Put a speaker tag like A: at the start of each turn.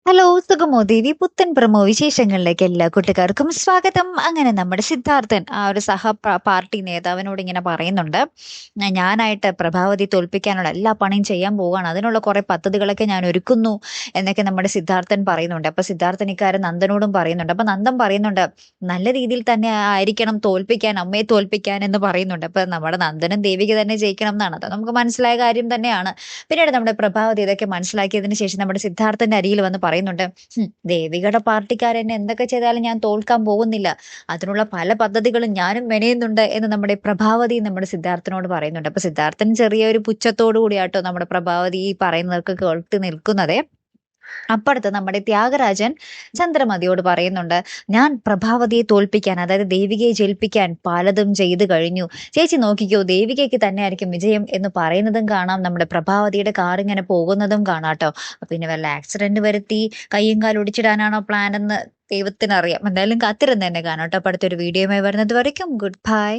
A: Hello സുഗമോ ദേവി പുത്തൻ promo വിശേഷങ്ങളിലേക്ക് എല്ലാ കൂട്ടുകാർക്കും സ്വാഗതം. അങ്ങനെ നമ്മുടെ സിദ്ധാർത്ഥൻ ആ ഒരു പാർട്ടി നേതാവിനോട് ഇങ്ങനെ പറയുന്നുണ്ട്, ഞാനായിട്ട് പ്രഭാവതി തോൽപ്പിക്കാനുള്ള എല്ലാ പണിയും ചെയ്യാൻ പോവുകയാണ്, അതിനുള്ള കുറെ പദ്ധതികളൊക്കെ ഞാൻ ഒരുക്കുന്നു എന്നൊക്കെ നമ്മുടെ സിദ്ധാർത്ഥൻ പറയുന്നുണ്ട്. അപ്പൊ സിദ്ധാർത്ഥൻ ഇക്കാര്യം നന്ദനോടും പറയുന്നുണ്ട്. അപ്പൊ നന്ദൻ പറയുന്നുണ്ട്, നല്ല രീതിയിൽ തന്നെ ആയിരിക്കണം തോൽപ്പിക്കാൻ, അമ്മയെ തോൽപ്പിക്കാൻ എന്ന് പറയുന്നുണ്ട്. അപ്പൊ നമ്മുടെ നന്ദനും ദേവിക തന്നെ ജയിക്കണം എന്നാണ്, അത് നമുക്ക് മനസ്സിലായ കാര്യം തന്നെയാണ്. പിന്നീട് നമ്മുടെ പ്രഭാവതി ഇതൊക്കെ മനസ്സിലാക്കിയതിന് ശേഷം നമ്മുടെ സിദ്ധാർത്ഥന്റെ അരികിൽ വന്ന് പറയുന്നുണ്ട്, ദേവികയുടെ പാർട്ടിക്കാരെന്നെ എന്തൊക്കെ ചെയ്താലും ഞാൻ തോൽക്കാൻ പോകുന്നില്ല, അതിനുള്ള പല പദ്ധതികളും ഞാനും മെനയുന്നുണ്ട് എന്ന് നമ്മുടെ പ്രഭാവതി നമ്മുടെ സിദ്ധാർത്ഥനോട് പറയുന്നുണ്ട്. അപ്പൊ സിദ്ധാർത്ഥൻ ചെറിയൊരു പുച്ഛത്തോടു കൂടിയാട്ടോ നമ്മുടെ പ്രഭാവതി ഈ പറയുന്നതൊക്കെ കേട്ട് നിൽക്കുന്നതേ. അപ്പുറത്ത് നമ്മുടെ ത്യാഗരാജൻ ചന്ദ്രമതിയോട് പറയുന്നുണ്ട്, ഞാൻ പ്രഭാവതിയെ തോൽപ്പിക്കാൻ, അതായത് ദേവികയെ ജയിപ്പിക്കാൻ പലതും ചെയ്തു കഴിഞ്ഞു, ചേച്ചി നോക്കിക്കോ ദേവികയ്ക്ക് തന്നെയായിരിക്കും വിജയം എന്ന് പറയുന്നതും കാണാം, നമ്മുടെ പ്രഭാവതിയുടെ കാർ ഇങ്ങനെ പോകുന്നതും കാണാട്ടോ. പിന്നെ വല്ല ആക്സിഡന്റ് വരുത്തി കയ്യും കാലും ഒടിച്ചിടാനാണോ പ്ലാൻ എന്ന് ദൈവത്തിനറിയാം. എന്തായാലും കാത്തിരുന്ന് തന്നെ കാണാം കേട്ടോ. അപ്പൊ അടുത്തൊരു വീഡിയോയുമായി വരുന്നത് വരയ്ക്കും ഗുഡ് ബൈ.